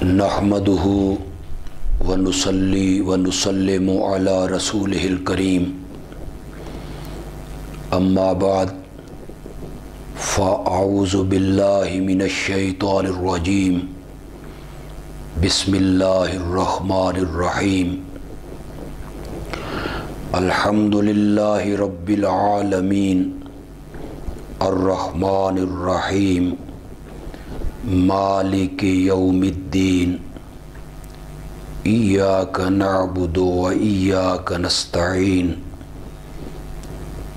نحمدہ ونصلی ونسلم علی رسولہ الکریم اما بعد فاعوذ باللہ من الشیطان الرجیم بسم اللہ الرحمن الرحیم الحمد للہ رب العالمین الرحمن الرحیم مالک یوم الدین ایاک نعبد و ایاک نستعین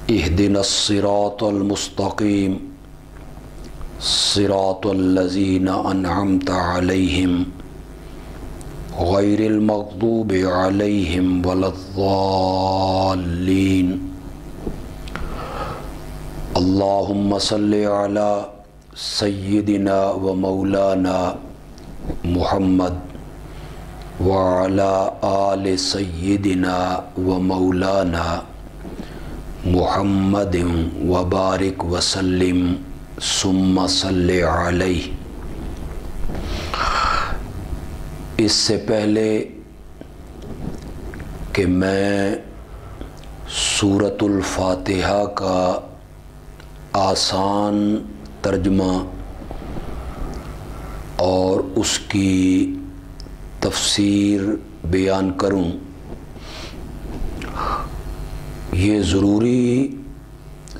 اہدنا الصراط المستقیم صراط الذین انعمت علیہم غیر المغضوب علیہم ولا الضالین اللہم صلی علی سیدنا و مولانا محمد وعلی آل سیدنا و مولانا محمد وبارک وسلم ثم صلی علیہ۔ اس سے پہلے کہ میں سورۃ الفاتحہ کا آسان ترجمہ اور اس کی تفسیر بیان کروں، یہ ضروری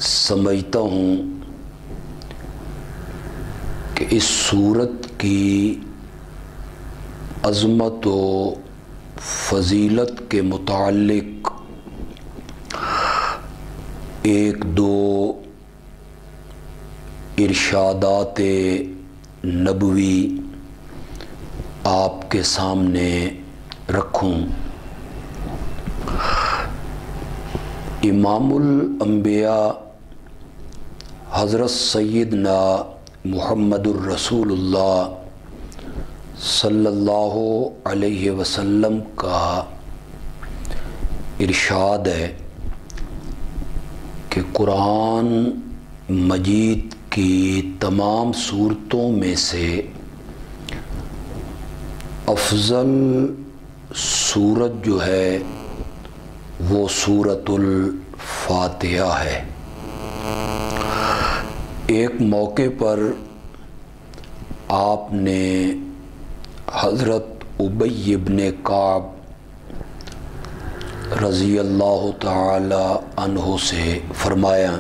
سمجھتا ہوں کہ اس سورت کی عظمت و فضیلت کے متعلق ایک دو ارشادات نبوی آپ کے سامنے رکھوں۔ امام الانبیاء حضرت سیدنا محمد الرسول اللہ صلی اللہ علیہ وسلم کا ارشاد ہے کہ قرآن مجید کی تمام صورتوں میں سے افضل سورت جو ہے وہ سورۃ الفاتحہ ہے۔ ایک موقع پر آپ نے حضرت ابی بن کعب رضی اللہ تعالی عنہ سے فرمایا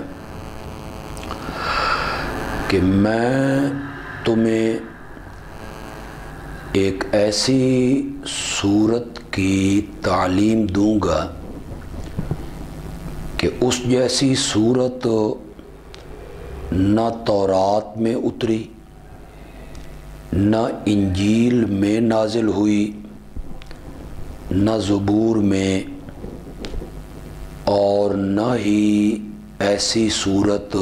کہ میں تمہیں ایک ایسی سورت کی تعلیم دوں گا کہ اس جیسی سورت نہ تورات میں اتری، نہ انجیل میں نازل ہوئی، نہ زبور میں، اور نہ ہی ایسی سورت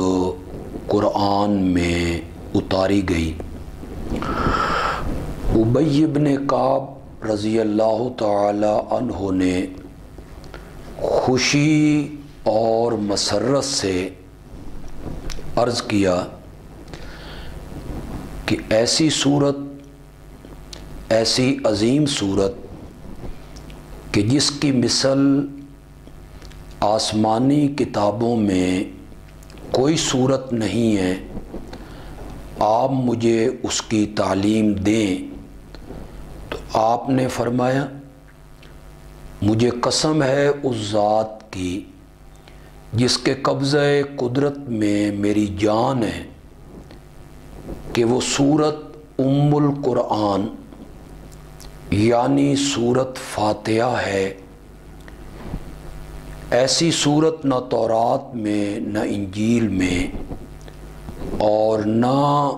قرآن میں اتاری گئی۔ ابی بن کعب رضی اللہ تعالی عنہ نے خوشی اور مسرت سے عرض کیا کہ ایسی سورت، ایسی عظیم سورت کہ جس کی مثل آسمانی کتابوں میں کوئی سورت نہیں ہے، آپ مجھے اس کی تعلیم دیں۔ تو آپ نے فرمایا مجھے قسم ہے اس ذات کی جس کے قبضہ قدرت میں میری جان ہے کہ وہ سورت ام القرآن یعنی سورت فاتحہ ہے۔ ایسی سورت نہ تورات میں، نہ انجیل میں، اور نہ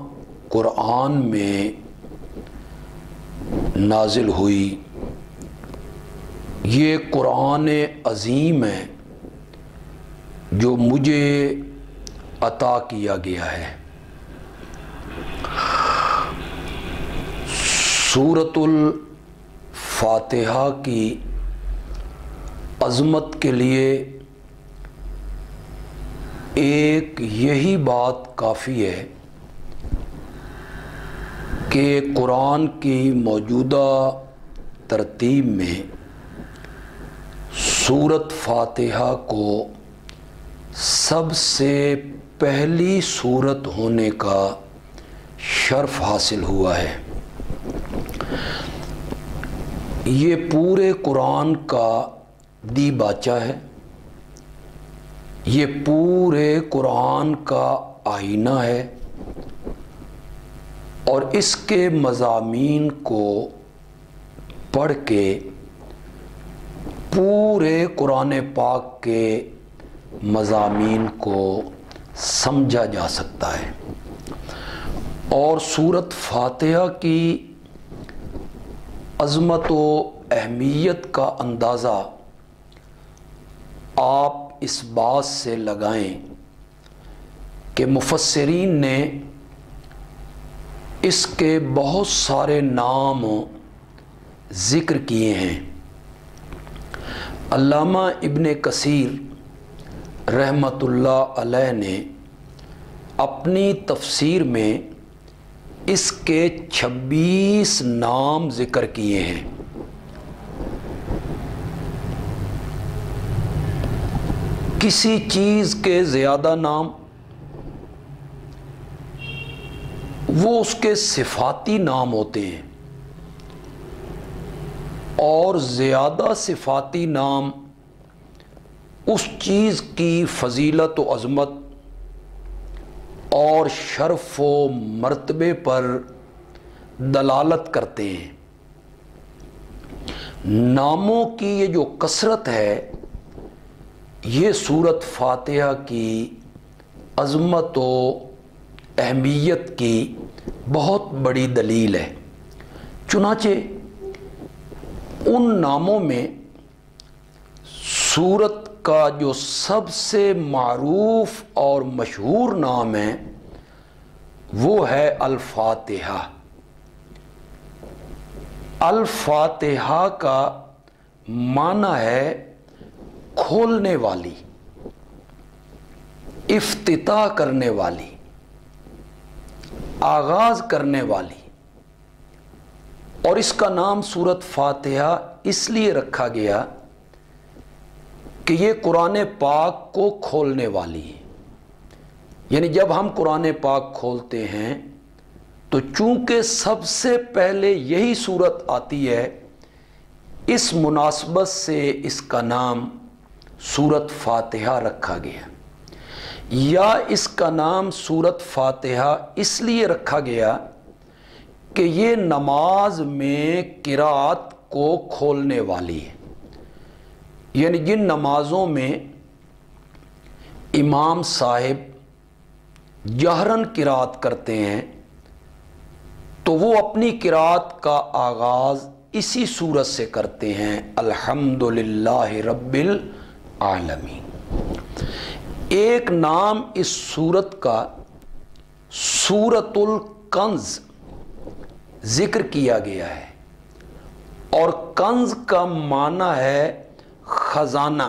قرآن میں نازل ہوئی۔ یہ قرآن عظیم ہے جو مجھے عطا کیا گیا ہے۔ سورۃ الفاتحہ کی عظمت کے لیے ایک یہی بات کافی ہے کہ قرآن کی موجودہ ترتیب میں سورۃ فاتحہ کو سب سے پہلی سورت ہونے کا شرف حاصل ہوا ہے۔ یہ پورے قرآن کا دی باچہ ہے، یہ پورے قرآن کا آئینہ ہے، اور اس کے مضامین کو پڑھ کے پورے قرآن پاک کے مضامین کو سمجھا جا سکتا ہے۔ اور سورۃ فاتحہ کی عظمت و اہمیت کا اندازہ آپ اس بات سے لگائیں کہ مفسرین نے اس کے بہت سارے نام ذکر کیے ہیں۔ علامہ ابن کثیر رحمۃ اللہ علیہ نے اپنی تفسیر میں اس کے 26 نام ذکر کیے ہیں۔ کسی چیز کے زیادہ نام وہ اس کے صفاتی نام ہوتے ہیں، اور زیادہ صفاتی نام اس چیز کی فضیلت و عظمت اور شرف و مرتبے پر دلالت کرتے ہیں۔ ناموں کی یہ جو کثرت ہے، یہ سورۃ فاتحہ کی عظمت و اہمیت کی بہت بڑی دلیل ہے۔ چنانچہ ان ناموں میں سورت کا جو سب سے معروف اور مشہور نام ہے وہ ہے الفاتحہ۔ الفاتحہ کا معنی ہے کھولنے والی، افتتاح کرنے والی، آغاز کرنے والی۔ اور اس کا نام سورۃ فاتحہ اس لیے رکھا گیا کہ یہ قرآن پاک کو کھولنے والی ہے۔ یعنی جب ہم قرآن پاک کھولتے ہیں تو چونکہ سب سے پہلے یہی سورت آتی ہے، اس مناسبت سے اس کا نام سورۃ فاتحہ رکھا گیا۔ یا اس کا نام سورۃ فاتحہ اس لیے رکھا گیا کہ یہ نماز میں قرات کو کھولنے والی ہے۔ یعنی جن نمازوں میں امام صاحب جہراً قرات کرتے ہیں تو وہ اپنی قرات کا آغاز اسی سورت سے کرتے ہیں، الحمدللہ رب العالمین۔ ایک نام اس سورت کا سورۃ الکنز ذکر کیا گیا ہے، اور کنز کا معنی ہے خزانہ۔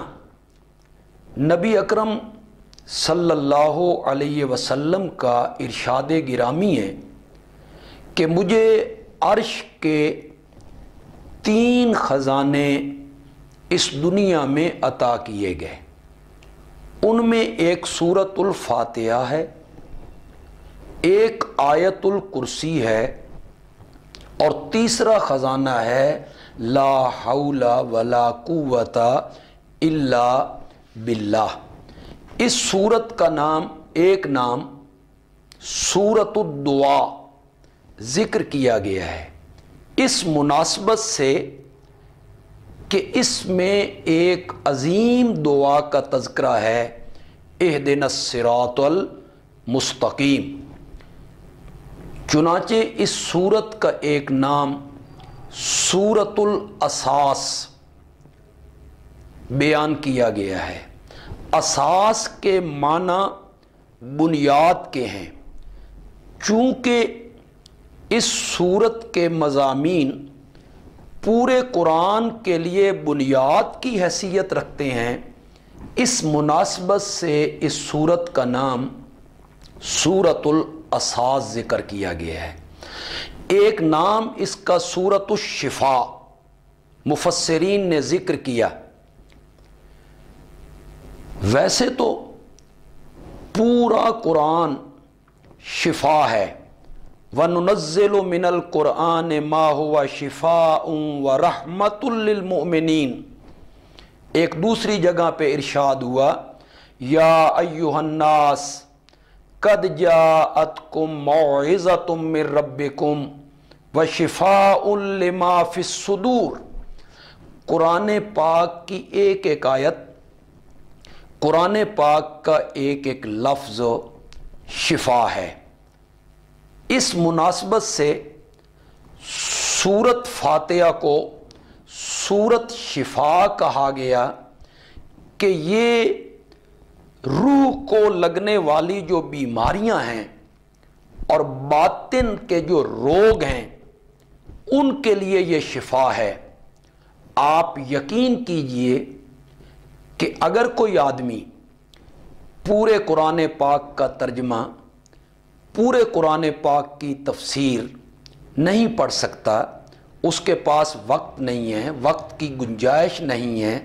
نبی اکرم صلی اللہ علیہ وسلم کا ارشاد گرامی ہے کہ مجھے عرش کے 3 خزانے اس دنیا میں عطا کیے گئے۔ ان میں ایک سورۃ الفاتحہ ہے، ایک آیت الکرسی ہے، اور تیسرا خزانہ ہے لا حول ولا قوت الا باللہ۔ اس سورت کا نام ایک نام سورۃ الدعا ذکر کیا گیا ہے اس مناسبت سے کہ اس میں ایک عظیم دعا کا تذکرہ ہے، اہدنا الصراط المستقیم۔ چنانچہ اس سورت کا ایک نام سورۃ الاساس بیان کیا گیا ہے۔ اساس کے معنی بنیاد کے ہیں، چونکہ اس سورت کے مضامین پورے قرآن کے لیے بنیاد کی حیثیت رکھتے ہیں، اس مناسبت سے اس سورت کا نام سورۃ الاساس ذکر کیا گیا ہے۔ ایک نام اس کا سورۃ الشفا مفسرین نے ذکر کیا۔ ویسے تو پورا قرآن شفا ہے، وَنُنَزِّلُ مِنَ الْقُرْآنِ مَا هُوَ شِفَاءٌ وَرَحْمَةٌ لِّلْمُؤْمِنِينَ۔ ایک دوسری جگہ پہ ارشاد ہوا، یا ایھا الناس قد جاءتکم موعظۃ من ربکم وشفاء لما فی الصدور۔ قرآن پاک کی ایک ایک آیت، قرآن پاک کا ایک ایک لفظ شفا ہے۔ اس مناسبت سے سورت فاتحہ کو سورت شفا کہا گیا کہ یہ روح کو لگنے والی جو بیماریاں ہیں اور باطن کے جو روگ ہیں ان کے لیے یہ شفا ہے۔ آپ یقین کیجئے کہ اگر کوئی آدمی پورے قرآن پاک کا ترجمہ، پورے قرآن پاک کی تفسیر نہیں پڑھ سکتا، اس کے پاس وقت نہیں ہے، وقت کی گنجائش نہیں ہے،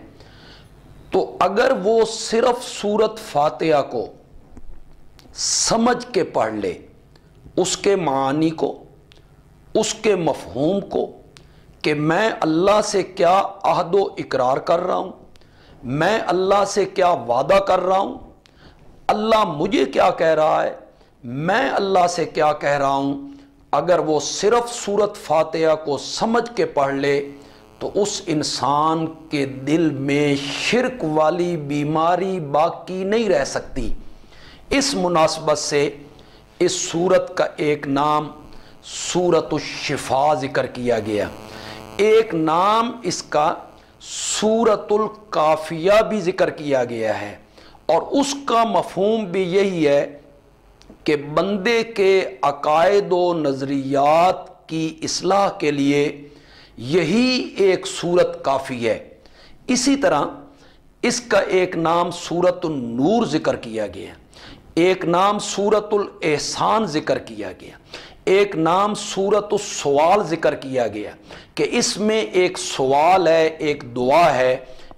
تو اگر وہ صرف سورت فاتحہ کو سمجھ کے پڑھ لے، اس کے معانی کو، اس کے مفہوم کو، کہ میں اللہ سے کیا عہد و اقرار کر رہا ہوں، میں اللہ سے کیا وعدہ کر رہا ہوں، اللہ مجھے کیا کہہ رہا ہے، میں اللہ سے کیا کہہ رہا ہوں، اگر وہ صرف سورت فاتحہ کو سمجھ کے پڑھ لے تو اس انسان کے دل میں شرک والی بیماری باقی نہیں رہ سکتی۔ اس مناسبت سے اس سورت کا ایک نام سورۃ الشفا ذکر کیا گیا، ایک نام اس کا سورۃ الکافیہ بھی ذکر کیا گیا ہے، اور اس کا مفہوم بھی یہی ہے کہ بندے کے عقائد و نظریات کی اصلاح کے لیے یہی ایک سورت کافی ہے۔ اسی طرح اس کا ایک نام سورۃ النور ذکر کیا گیا، ایک نام سورۃ الاحسان ذکر کیا گیا، ایک نام سورۃ السوال ذکر کیا گیا کہ اس میں ایک سوال ہے، ایک دعا ہے،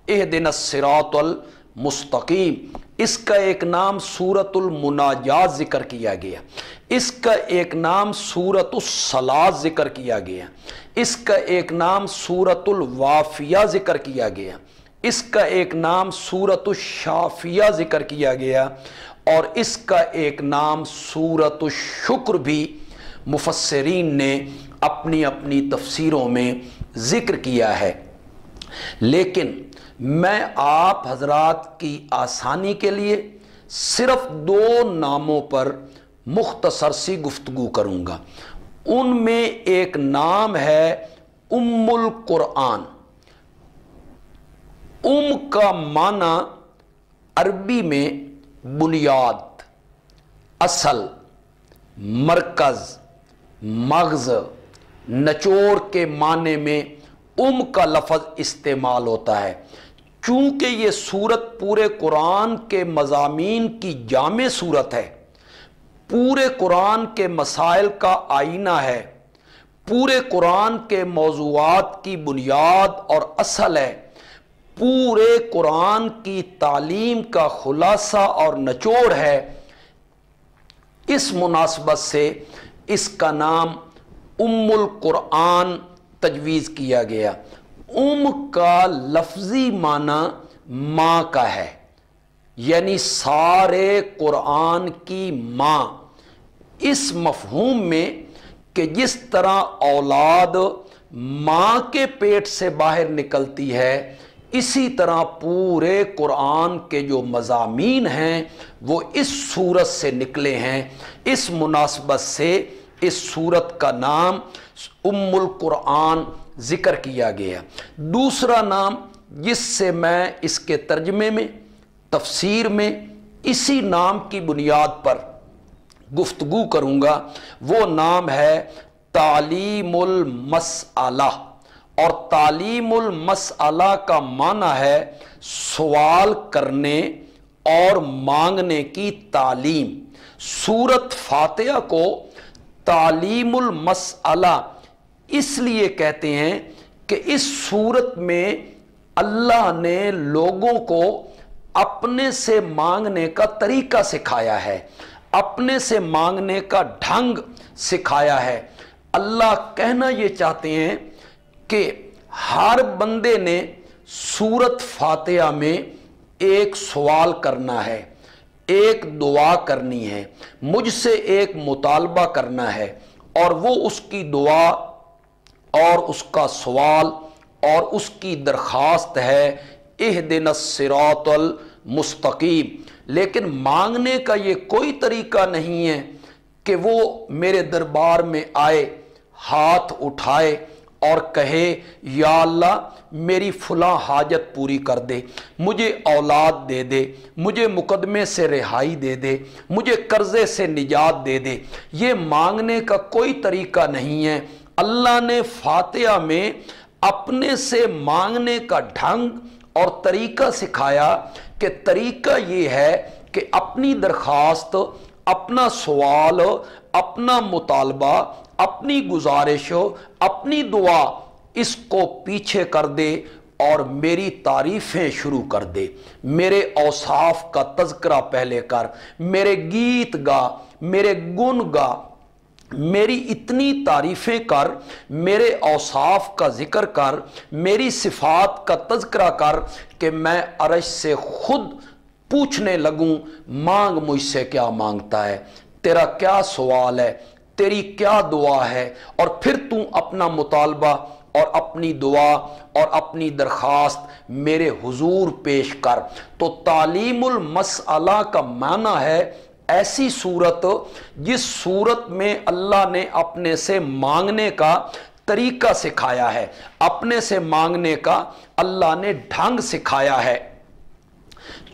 اہدنا الصراط المستقیم۔ اس کا ایک نام سورۃ المناجات ذکر کیا گیا، اس کا ایک نام سورۃ الصلاۃ ذکر کیا گیا، اس کا ایک نام سورۃ الوافیہ ذکر کیا گیا، اس کا ایک نام سورۃ الشافیہ ذکر کیا گیا، اور اس کا ایک نام سورۃ الشکر بھی مفسرین نے اپنی اپنی تفسیروں میں ذکر کیا ہے۔ لیکن میں آپ حضرات کی آسانی کے لیے صرف دو ناموں پر مختصر سی گفتگو کروں گا۔ ان میں ایک نام ہے ام القرآن۔ ام کا معنی عربی میں بنیاد، اصل، مرکز، مغز، نچوڑ کے معنی میں ام کا لفظ استعمال ہوتا ہے۔ چونکہ یہ سورت پورے قرآن کے مضامین کی جامع سورت ہے، پورے قرآن کے مسائل کا آئینہ ہے، پورے قرآن کے موضوعات کی بنیاد اور اصل ہے، پورے قرآن کی تعلیم کا خلاصہ اور نچوڑ ہے، اس مناسبت سے اس کا نام ام القرآن تجویز کیا گیا۔ ام کا لفظی معنی ماں کا ہے، یعنی سارے قرآن کی ماں، اس مفہوم میں کہ جس طرح اولاد ماں کے پیٹ سے باہر نکلتی ہے، اسی طرح پورے قرآن کے جو مضامین ہیں وہ اس سورت سے نکلے ہیں۔ اس مناسبت سے اس سورت کا نام ام القرآن ذکر کیا گیا۔ دوسرا نام جس سے میں اس کے ترجمے میں، تفسیر میں اسی نام کی بنیاد پر گفتگو کروں گا، وہ نام ہے تعلیم المسئلہ، اور تعلیم المسئلہ کا معنی ہے سوال کرنے اور مانگنے کی تعلیم۔ سورت فاتحہ کو تعلیم المسئلہ اس لیے کہتے ہیں کہ اس صورت میں اللہ نے لوگوں کو اپنے سے مانگنے کا طریقہ سکھایا ہے، اپنے سے مانگنے کا ڈھنگ سکھایا ہے۔ اللہ کہنا یہ چاہتے ہیں کہ ہر بندے نے سورت فاتحہ میں ایک سوال کرنا ہے، ایک دعا کرنی ہے، مجھ سے ایک مطالبہ کرنا ہے، اور وہ اس کی دعا اور اس کا سوال اور اس کی درخواست ہے اہدنا الصراط المستقیم۔ لیکن مانگنے کا یہ کوئی طریقہ نہیں ہے کہ وہ میرے دربار میں آئے، ہاتھ اٹھائے اور کہے یا اللہ میری فلاں حاجت پوری کر دے، مجھے اولاد دے دے، مجھے مقدمے سے رہائی دے دے، مجھے قرضے سے نجات دے دے۔ یہ مانگنے کا کوئی طریقہ نہیں ہے۔ اللہ نے فاتحہ میں اپنے سے مانگنے کا ڈھنگ اور طریقہ سکھایا کہ طریقہ یہ ہے کہ اپنی درخواست، اپنا سوال، اپنا مطالبہ، اپنی گزارش، اپنی دعا، اس کو پیچھے کر دے اور میری تعریفیں شروع کر دے، میرے اوصاف کا تذکرہ پہلے کر، میرے گیت گا، میرے گن گا، میری اتنی تعریفیں کر، میرے اوصاف کا ذکر کر، میری صفات کا تذکرہ کر کہ میں عرش سے خود پوچھنے لگوں مانگ مجھ سے کیا مانگتا ہے، تیرا کیا سوال ہے، تیری کیا دعا ہے، اور پھر تو اپنا مطالبہ اور اپنی دعا اور اپنی درخواست میرے حضور پیش کر۔ تو تعلیم المسئلہ کا معنی ہے ایسی صورت جس صورت میں اللہ نے اپنے سے مانگنے کا طریقہ سکھایا ہے، اپنے سے مانگنے کا اللہ نے ڈھنگ سکھایا ہے۔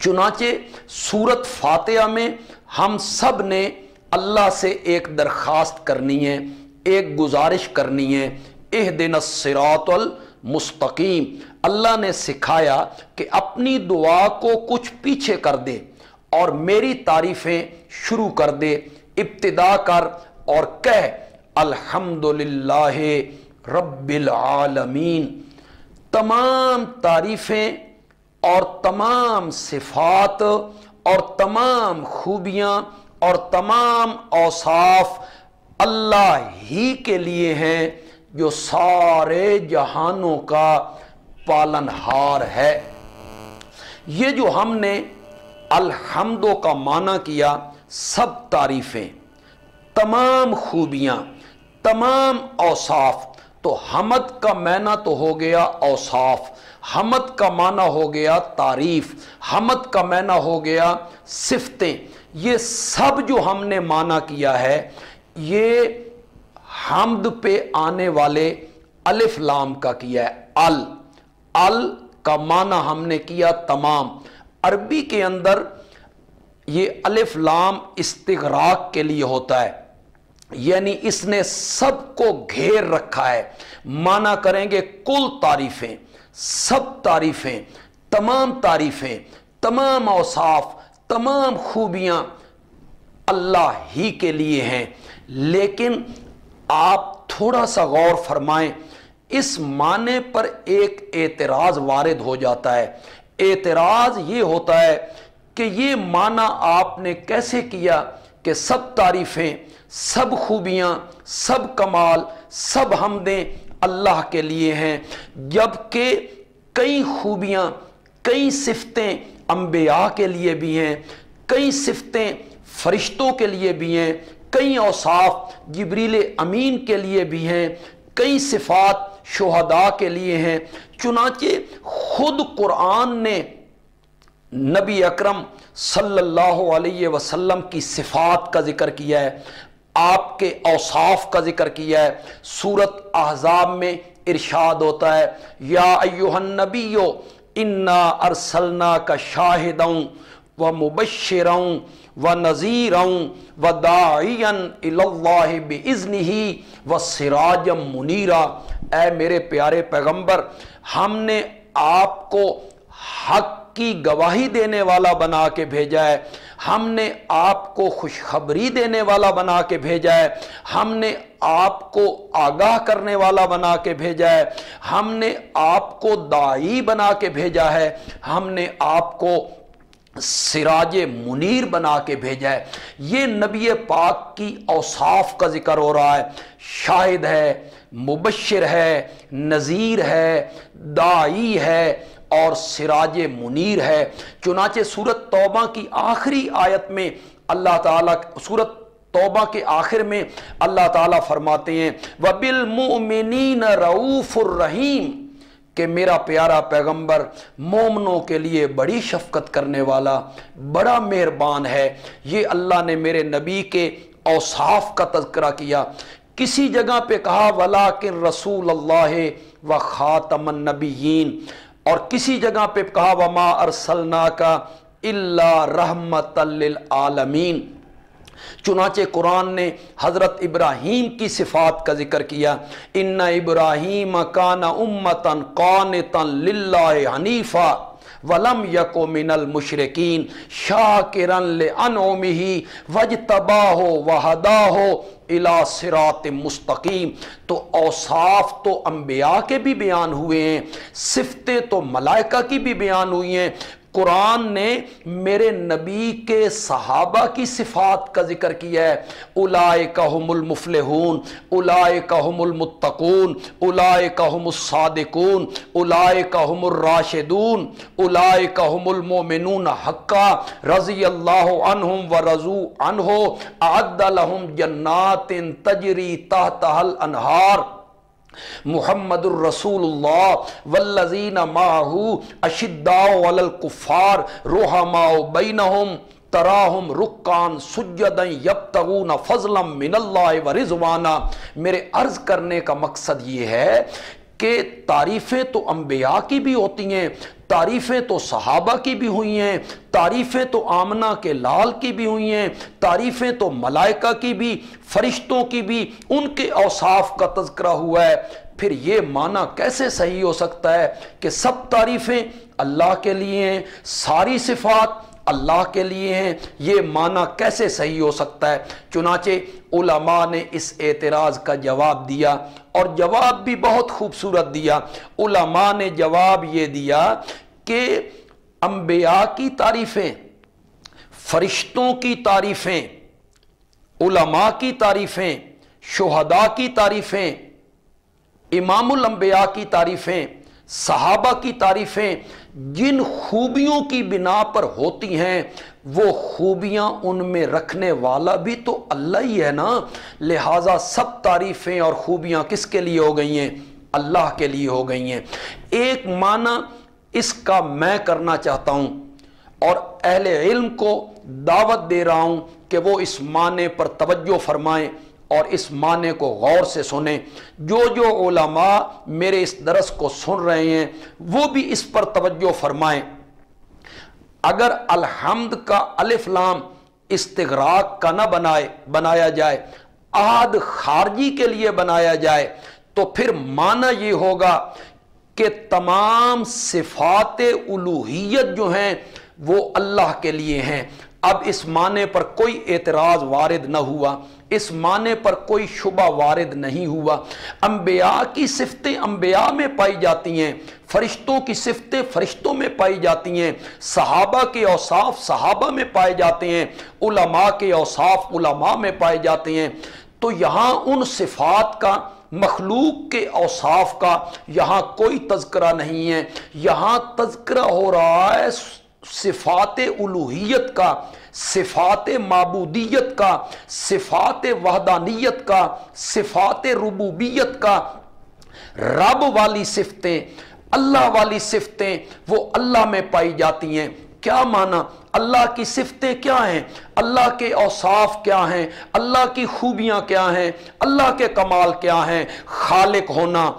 چنانچہ سورت فاتحہ میں ہم سب نے اللہ سے ایک درخواست کرنی ہے، ایک گزارش کرنی ہے، اہدنا الصراط المستقیم۔ اللہ نے سکھایا کہ اپنی دعا کو کچھ پیچھے کر دے اور میری تعریفیں شروع کر دے، ابتدا کر اور کہہ الحمدللہ رب العالمین۔ تمام تعریفیں اور تمام صفات اور تمام خوبیاں اور تمام اوصاف اللہ ہی کے لیے ہیں جو سارے جہانوں کا پالنہار ہے۔ یہ جو ہم نے الحمدو کا معنی کیا، سب تعریفیں، تمام خوبیاں، تمام اوصاف، تو حمد کا معنی تو ہو گیا اوصاف، حمد کا معنی ہو گیا تعریف، حمد کا معنی ہو گیا صفتیں۔ یہ سب جو ہم نے معنی کیا ہے یہ حمد پہ آنے والے الف لام کا کیا ہے۔ ال کا معنی ہم نے کیا تمام۔ عربی کے اندر یہ الف لام استغراق کے لیے ہوتا ہے، یعنی اس نے سب کو گھیر رکھا ہے۔ معنی کریں گے کل تعریفیں، سب تعریفیں، تعریفیں، تمام اوصاف، تمام خوبیاں اللہ ہی کے لیے ہیں۔ لیکن آپ تھوڑا سا غور فرمائیں، اس معنی پر ایک اعتراض وارد ہو جاتا ہے۔ اعتراض یہ ہوتا ہے کہ یہ معنی آپ نے کیسے کیا کہ سب تعریفیں، سب خوبیاں، سب کمال، سب حمدیں اللہ کے لیے ہیں، جبکہ کئی خوبیاں، کئی صفتیں انبیاء کے لیے بھی ہیں، کئی صفتیں فرشتوں کے لیے بھی ہیں، کئی اوصاف جبریل امین کے لیے بھی ہیں، کئی صفات شہداء کے لیے ہیں۔ چنانچہ خود قرآن نے نبی اکرم صلی اللہ علیہ وسلم کی صفات کا ذکر کیا ہے، آپ کے اوصاف کا ذکر کیا ہے۔ سورت احزاب میں ارشاد ہوتا ہے یا ایھا النبی انا ارسلناک شاہدا ومبشرا ونذیرا وداعیا الی اللہ باذنہ وسراجا منیرا۔ اے میرے پیارے پیغمبر، ہم نے آپ کو حق کی گواہی دینے والا بنا کے بھیجا ہے، ہم نے آپ کو خوشخبری دینے والا بنا کے بھیجا ہے، ہم نے آپ کو آگاہ کرنے والا بنا کے بھیجا ہے، ہم نے آپ کو داعی بنا کے بھیجا ہے، ہم نے آپ کو سراج منیر بنا کے بھیجا ہے۔ یہ نبی پاک کی اوصاف کا ذکر ہو رہا ہے، شاہد ہے، مبشر ہے، نذیر ہے، داعی ہے اور سراج منیر ہے۔ چنانچہ سورۃ توبہ کی آخری آیت میں اللہ تعالیٰ، سورۃ توبہ کے آخر میں اللہ تعالیٰ فرماتے ہیں وَبِالْمُؤْمِنِينَ رَؤُوفٌ الرحیم، کہ میرا پیارا پیغمبر مومنوں کے لیے بڑی شفقت کرنے والا، بڑا مہربان ہے۔ یہ اللہ نے میرے نبی کے اوصاف کا تذکرہ کیا۔ کسی جگہ پہ کہا وَلَٰكِن رسول اللہ وَخَاتَمَ النَّبِيِّينَ، اور کسی جگہ پہ کہا وَمَا أَرْسَلْنَاكَ إِلَّا رَحْمَةً لِلْعَالَمِينَ۔ چنانچہ قرآن نے حضرت ابراہیم کی صفات کا ذکر کیا، ان ابراہیم کان امۃ قانتا للہ حنیفا ولم یک من المشرکین شاکرا لانعمہ واجتباہ وہداہ الی صراط مستقیم۔ تو اوصاف تو انبیاء کے بھی بیان ہوئے ہیں، صفتیں تو ملائکہ کی بھی بیان ہوئی ہیں۔ قرآن نے میرے نبی کے صحابہ کی صفات کا ذکر کیا ہے، اولئک ھم المفلحون، اولئک ھم المتقون، اولئک ھم الصادقون، اولئک ھم الراشدون، اولئک ھم المؤمنون حقا رضی اللہ عنہم ورضوا عنہ اعد لہم جنات تجری تحتها الانہار محمد الرسول اللہ والذین معہ اشداء علی الکفار رحماء بینہم تراہم رکعاً سجدا یبتغون فضلا من اللہ ورضوانا۔ میرے عرض کرنے کا مقصد یہ ہے کہ تعریفیں تو انبیاء کی بھی ہوتی ہیں، تعریفیں تو صحابہ کی بھی ہوئی ہیں، تعریفیں تو آمنہ کے لال کی بھی ہوئی ہیں، تعریفیں تو ملائکہ کی بھی، فرشتوں کی بھی، ان کے اوصاف کا تذکرہ ہوا ہے۔ پھر یہ معنی کیسے صحیح ہو سکتا ہے کہ سب تعریفیں اللہ کے لیے ہیں، ساری صفات اللہ کے لیے ہیں؟ یہ معنی کیسے صحیح ہو سکتا ہے؟ چنانچہ علماء نے اس اعتراض کا جواب دیا، اور جواب بھی بہت خوبصورت دیا۔ علماء نے جواب یہ دیا کہ انبیاء کی تعریفیں، فرشتوں کی تعریفیں، علماء کی تعریفیں، شہداء کی تعریفیں، امام الانبیاء کی تعریفیں، صحابہ کی تعریفیں جن خوبیوں کی بنا پر ہوتی ہیں، وہ خوبیاں ان میں رکھنے والا بھی تو اللہ ہی ہے نا۔ لہٰذا سب تعریفیں اور خوبیاں کس کے لیے ہو گئی ہیں؟ اللہ کے لیے ہو گئی ہیں۔ ایک معنی اس کا میں کرنا چاہتا ہوں اور اہل علم کو دعوت دے رہا ہوں کہ وہ اس معنی پر توجہ فرمائیں اور اس معنی کو غور سے سنیں۔ جو علماء میرے اس درس کو سن رہے ہیں وہ بھی اس پر توجہ فرمائیں۔ اگر الحمد کا الف لام استغراق کا نہ بنایا جائے، احد خارجی کے لیے بنایا جائے، تو پھر معنی یہ ہوگا کہ تمام صفات الوہیت جو ہیں وہ اللہ کے لیے ہیں۔ اب اس معنی پر کوئی اعتراض وارد نہ ہوا، اس معنی پر کوئی شبہ وارد نہیں ہوا۔ انبیاء کی صفتیں انبیاء میں پائی جاتی ہیں، فرشتوں کی صفتیں فرشتوں میں پائی جاتی ہیں، صحابہ کے اوصاف صحابہ میں پائے جاتے ہیں، علماء کے اوصاف علماء میں پائے جاتے ہیں۔ تو یہاں ان صفات کا، مخلوق کے اوصاف کا یہاں کوئی تذکرہ نہیں ہے۔ یہاں تذکرہ ہو رہا ہے صفات الوہیت کا، صفات معبودیت کا، صفات وحدانیت کا، صفات ربوبیت کا۔ رب والی صفتیں، اللہ والی صفتیں وہ اللہ میں پائی جاتی ہیں۔ کیا معنی؟ اللہ کی صفتیں کیا ہیں؟ اللہ کے اوصاف کیا ہیں؟ اللہ کی خوبیاں کیا ہیں؟ اللہ کے کمال کیا ہیں؟ خالق ہونا،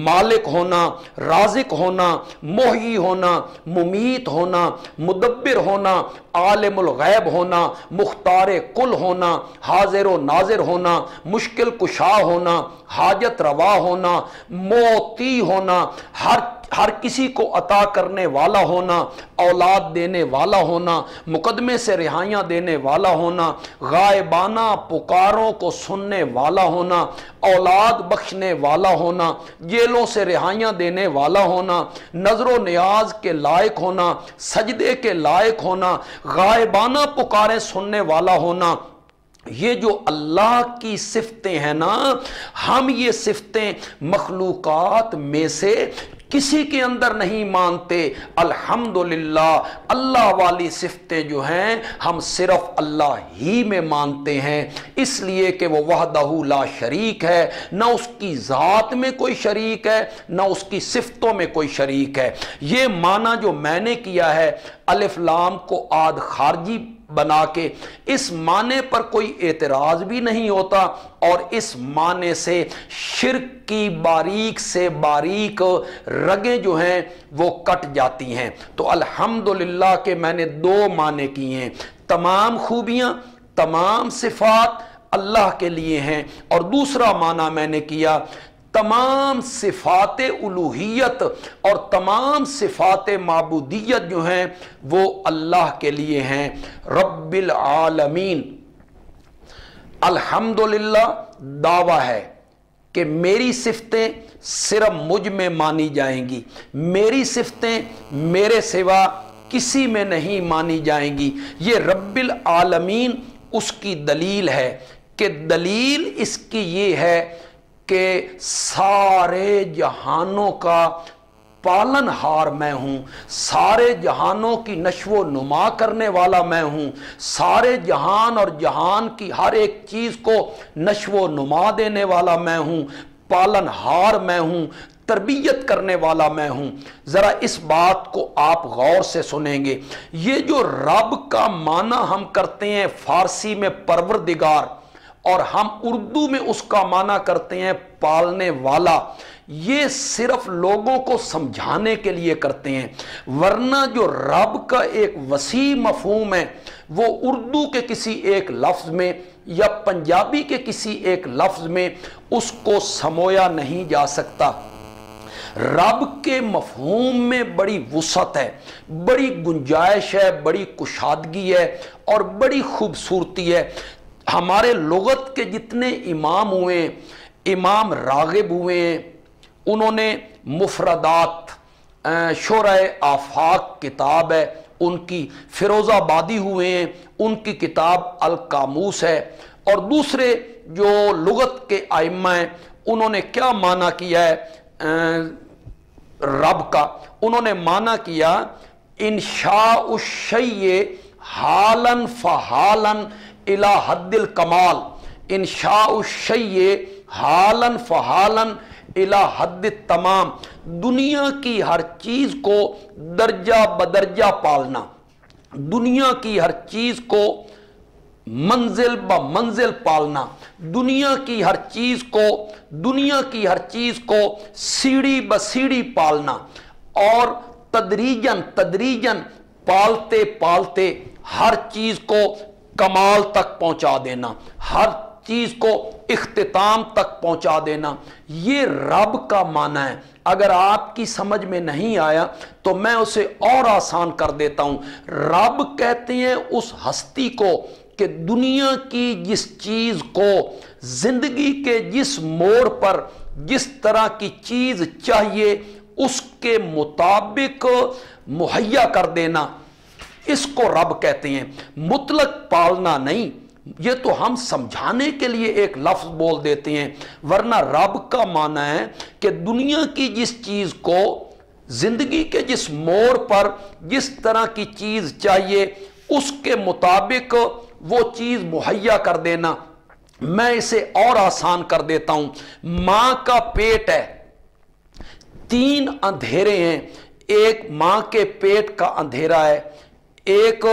مالک ہونا، رازق ہونا، محیی ہونا، ممیت ہونا، مدبر ہونا، عالم الغیب ہونا، مختار کل ہونا، حاضر و ناظر ہونا، مشکل کشا ہونا، حاجت روا ہونا، موتی ہونا، ہر ہر کسی کو عطا کرنے والا ہونا، اولاد دینے والا ہونا، مقدمے سے رہائیاں دینے والا ہونا، غائبانہ پکاروں کو سننے والا ہونا، اولاد بخشنے والا ہونا، جیلوں سے رہائیاں دینے والا ہونا، نظر و نیاز کے لائق ہونا، سجدے کے لائق ہونا، غائبانہ پکاریں سننے والا ہونا، یہ جو اللہ کی صفتیں ہیں نا، ہم یہ صفتیں مخلوقات میں سے کسی کے اندر نہیں مانتے۔ الحمدللہ اللہ والی صفتیں جو ہیں ہم صرف اللہ ہی میں مانتے ہیں، اس لیے کہ وہ وحدہ لا شریک ہے، نہ اس کی ذات میں کوئی شریک ہے، نہ اس کی صفتوں میں کوئی شریک ہے۔ یہ معنی جو میں نے کیا ہے الف لام کو عاد خارجی بنا کے، اس معنی پر کوئی اعتراض بھی نہیں ہوتا، اور اس معنی سے شرک کی باریک سے باریک رگیں جو ہیں وہ کٹ جاتی ہیں۔ تو الحمدللہ کہ میں نے دو معنی کیے ہیں، تمام خوبیاں تمام صفات اللہ کے لیے ہیں، اور دوسرا معنی میں نے کیا تمام صفات الوہیت اور تمام صفات معبودیت جو ہیں وہ اللہ کے لیے ہیں، رب العالمین۔ الحمدللہ دعویٰ ہے کہ میری صفتیں صرف مجھ میں مانی جائیں گی، میری صفتیں میرے سوا کسی میں نہیں مانی جائیں گی۔ یہ رب العالمین اس کی دلیل ہے، کہ دلیل اس کی یہ ہے کہ سارے جہانوں کا پالن ہار میں ہوں، سارے جہانوں کی نشو و نما کرنے والا میں ہوں، سارے جہان اور جہان کی ہر ایک چیز کو نشو و نما دینے والا میں ہوں، پالن ہار میں ہوں، تربیت کرنے والا میں ہوں۔ ذرا اس بات کو آپ غور سے سنیں گے، یہ جو رب کا معنی ہم کرتے ہیں فارسی میں پروردگار، اور ہم اردو میں اس کا معنی کرتے ہیں پالنے والا، یہ صرف لوگوں کو سمجھانے کے لیے کرتے ہیں، ورنہ جو رب کا ایک وسیع مفہوم ہے وہ اردو کے کسی ایک لفظ میں یا پنجابی کے کسی ایک لفظ میں اس کو سمویا نہیں جا سکتا۔ رب کے مفہوم میں بڑی وسعت ہے، بڑی گنجائش ہے، بڑی کشادگی ہے اور بڑی خوبصورتی ہے۔ ہمارے لغت کے جتنے امام ہوئے، امام راغب ہوئے ہیں، انہوں نے مفردات، شورۂ آفاق کتاب ہے ان کی، فیروز آبادی ہوئے ہیں ان کی کتاب القاموس ہے، اور دوسرے جو لغت کے ائمہ ہیں انہوں نے کیا معنی کیا ہے رب کا؟ انہوں نے معنی کیا انشاء الشیء حالاً فحالاً الی حد الکمال، انشاء الشیء حالاً فحالاً الی حد التمام، دنیا کی ہر چیز کو درجہ بدرجہ پالنا، دنیا کی ہر چیز کو منزل ب منزل پالنا، دنیا کی ہر چیز کو سیڑھی ب سیڑھی پالنا، اور تدریجاً پالتے پالتے ہر چیز کو کمال تک پہنچا دینا، ہر چیز کو اختتام تک پہنچا دینا، یہ رب کا معنی ہے۔ اگر آپ کی سمجھ میں نہیں آیا تو میں اسے اور آسان کر دیتا ہوں۔ رب کہتے ہیں اس ہستی کو کہ دنیا کی جس چیز کو زندگی کے جس موڑ پر جس طرح کی چیز چاہیے اس کے مطابق مہیا کر دینا، اس کو رب کہتے ہیں، مطلق پالنا نہیں۔ یہ تو ہم سمجھانے کے لیے ایک لفظ بول دیتے ہیں، ورنہ رب کا معنی ہے کہ دنیا کی جس چیز کو زندگی کے جس موڑ پر جس طرح کی چیز چاہیے اس کے مطابق وہ چیز مہیا کر دینا۔ میں اسے اور آسان کر دیتا ہوں۔ ماں کا پیٹ ہے، 3 اندھیرے ہیں، ایک ماں کے پیٹ کا اندھیرا ہے، ایک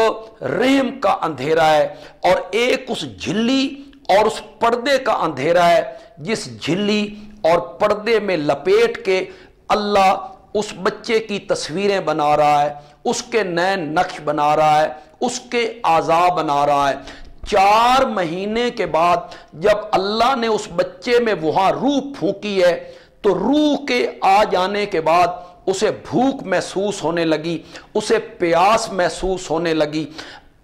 رحم کا اندھیرا ہے، اور ایک اس جھلی اور اس پردے کا اندھیرا ہے جس جھلی اور پردے میں لپیٹ کے اللہ اس بچے کی تصویریں بنا رہا ہے، اس کے نین نقش بنا رہا ہے، اس کے اعضاء بنا رہا ہے۔ 4 مہینے کے بعد جب اللہ نے اس بچے میں وہاں روح پھونکی ہے تو روح کے آ جانے کے بعد اسے بھوک محسوس ہونے لگی، اسے پیاس محسوس ہونے لگی،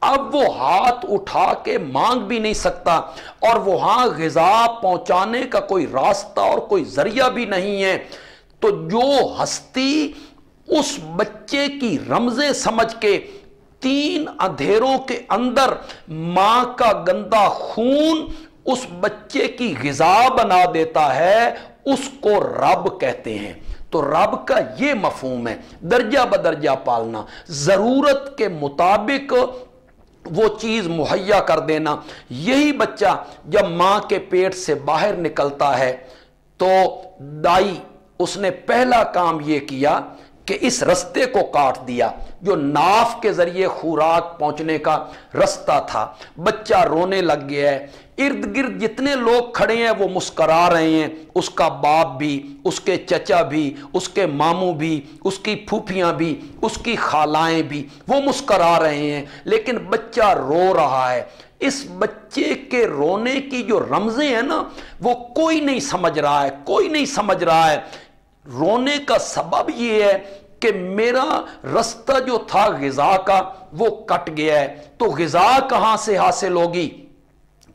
اب وہ ہاتھ اٹھا کے مانگ بھی نہیں سکتا اور وہاں غذا پہنچانے کا کوئی راستہ اور کوئی ذریعہ بھی نہیں ہے، تو جو ہستی اس بچے کی رمزیں سمجھ کے 3 اندھیروں کے اندر ماں کا گندا خون اس بچے کی غذا بنا دیتا ہے، اس کو رب کہتے ہیں۔ تو رب کا یہ مفہوم ہے، درجہ بدرجہ پالنا، ضرورت کے مطابق وہ چیز مہیا کر دینا۔ یہی بچہ جب ماں کے پیٹ سے باہر نکلتا ہے تو دائی اس نے پہلا کام یہ کیا کہ اس رستے کو کاٹ دیا جو ناف کے ذریعے خوراک پہنچنے کا رستہ تھا۔ بچہ رونے لگ گیا ہے، ارد گرد جتنے لوگ کھڑے ہیں وہ مسکرا رہے ہیں، اس کا باپ بھی، اس کے چچا بھی، اس کے ماموں بھی، اس کی پھوپھیاں بھی، اس کی خالائیں بھی، وہ مسکرا رہے ہیں، لیکن بچہ رو رہا ہے۔ اس بچے کے رونے کی جو رمزیں ہیں نا وہ کوئی نہیں سمجھ رہا ہے، کوئی نہیں سمجھ رہا ہے۔ رونے کا سبب یہ ہے کہ میرا رستہ جو تھا غذا کا وہ کٹ گیا ہے، تو غذا کہاں سے حاصل ہوگی؟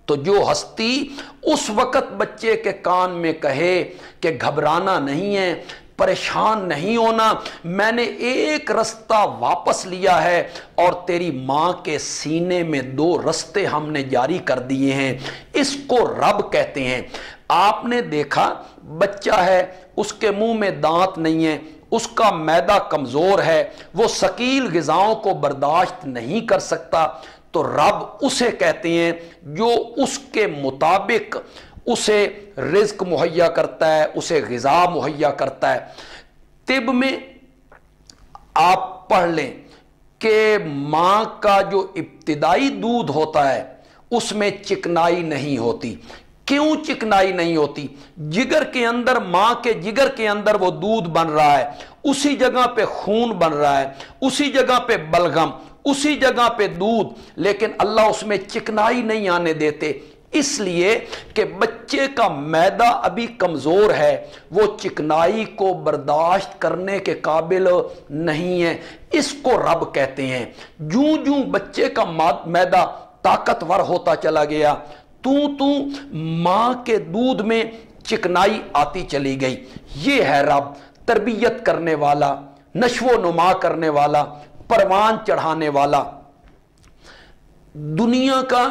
تو جو ہستی اس وقت بچے کے کان میں کہے کہ گھبرانا نہیں ہے، پریشان نہیں ہونا، میں نے ایک رستہ واپس لیا ہے اور تیری ماں کے سینے میں 2 رستے ہم نے جاری کر دیے ہیں، اس کو رب کہتے ہیں۔ آپ نے دیکھا بچہ ہے، اس کے منہ میں دانت نہیں ہے، اس کا معدہ کمزور ہے، وہ ثقیل غذاؤں کو برداشت نہیں کر سکتا، تو رب اسے کہتے ہیں جو اس کے مطابق اسے رزق مہیا کرتا ہے، اسے غذا مہیا کرتا ہے۔ طب میں آپ پڑھ لیں کہ ماں کا جو ابتدائی دودھ ہوتا ہے اس میں چکنائی نہیں ہوتی۔ کیوں چکنائی نہیں ہوتی؟ جگر کے اندر، ماں کے جگر کے اندر وہ دودھ بن رہا ہے، اسی جگہ پہ خون بن رہا ہے، اسی جگہ پہ بلغم، اسی جگہ پہ دودھ، لیکن اللہ اس میں چکنائی نہیں آنے دیتے، اس لیے کہ بچے کا معدہ ابھی کمزور ہے، وہ چکنائی کو برداشت کرنے کے قابل نہیں ہے، اس کو رب کہتے ہیں۔ جوں جوں بچے کا معدہ طاقتور ہوتا چلا گیا، تو ماں کے دودھ میں چکنائی آتی چلی گئی۔ یہ ہے رب، تربیت کرنے والا، نشو و نما کرنے والا، پروان چڑھانے والا۔ دنیا کا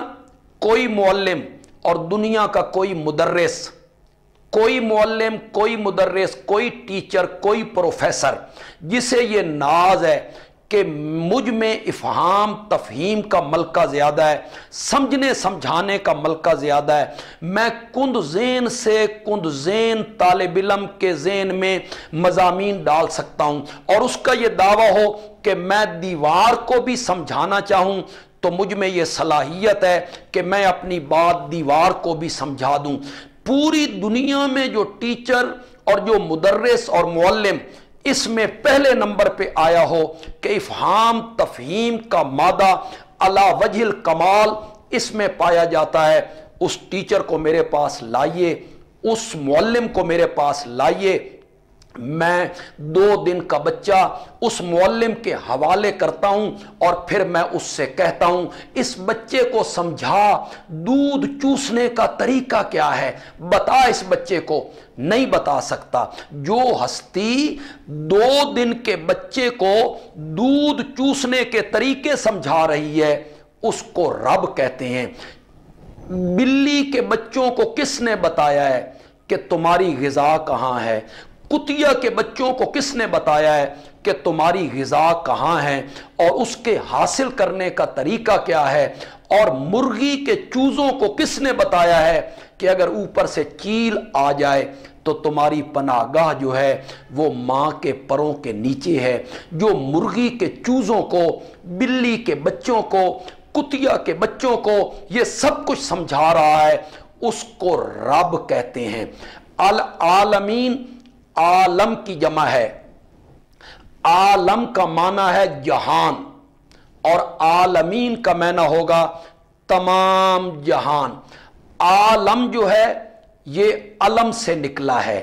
کوئی معلم اور دنیا کا کوئی مدرس، کوئی معلم، کوئی مدرس، کوئی ٹیچر، کوئی پروفیسر جسے یہ ناز ہے کہ مجھ میں افہام تفہیم کا ملکہ زیادہ ہے، سمجھنے سمجھانے کا ملکہ زیادہ ہے، میں کند ذہن سے کند ذہن طالب علم کے ذہن میں مضامین ڈال سکتا ہوں، اور اس کا یہ دعویٰ ہو کہ میں دیوار کو بھی سمجھانا چاہوں تو مجھ میں یہ صلاحیت ہے کہ میں اپنی بات دیوار کو بھی سمجھا دوں۔ پوری دنیا میں جو ٹیچر اور جو مدرس اور معلم اس میں پہلے نمبر پہ آیا ہو کہ افہام تفہیم کا مادہ علی وجہ الکمال اس میں پایا جاتا ہے، اس ٹیچر کو میرے پاس لائیے، اس معلم کو میرے پاس لائیے، میں 2 دن کا بچہ اس معلم کے حوالے کرتا ہوں اور پھر میں اس سے کہتا ہوں اس بچے کو سمجھا دودھ چوسنے کا طریقہ کیا ہے، بتا اس بچے کو۔ نہیں بتا سکتا۔ جو ہستی 2 دن کے بچے کو دودھ چوسنے کے طریقے سمجھا رہی ہے اس کو رب کہتے ہیں۔ بلی کے بچوں کو کس نے بتایا ہے کہ تمہاری غذا کہاں ہے؟ کتیا کے بچوں کو کس نے بتایا ہے کہ تمہاری غذا کہاں ہے اور اس کے حاصل کرنے کا طریقہ کیا ہے؟ اور مرغی کے چوزوں کو کس نے بتایا ہے کہ اگر اوپر سے چیل آ جائے تو تمہاری پناہ گاہ جو ہے وہ ماں کے پروں کے نیچے ہے؟ جو مرغی کے چوزوں کو، بلی کے بچوں کو، کتیا کے بچوں کو یہ سب کچھ سمجھا رہا ہے اس کو رب کہتے ہیں۔ العالمین عالم کی جمع ہے، عالم کا معنی ہے جہان اور عالمین کا معنی ہوگا تمام جہان۔ عالم جو ہے یہ علم سے نکلا ہے،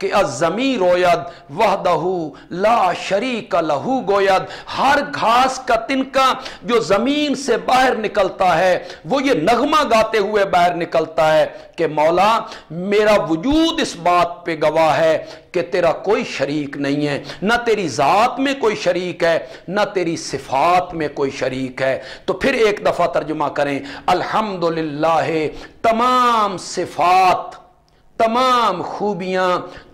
کہ الزمین روید وحدہ لا شریک لہو گوید، ہر گھاس کا تنکا جو زمین سے باہر نکلتا ہے وہ یہ نغمہ گاتے ہوئے باہر نکلتا ہے کہ مولا میرا وجود اس بات پہ گواہ ہے کہ تیرا کوئی شریک نہیں ہے، نہ تیری ذات میں کوئی شریک ہے نہ تیری صفات میں کوئی شریک ہے۔ تو پھر ایک دفعہ ترجمہ کریں، الحمدللہ تمام صفات، تمام خوبیاں،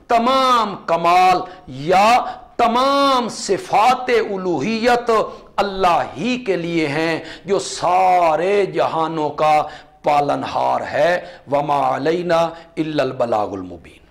تمام کمال یا تمام صفات الوہیت اللہ ہی کے لیے ہیں جو سارے جہانوں کا پالنہار ہے۔ وما علینا الا البلاغ المبین۔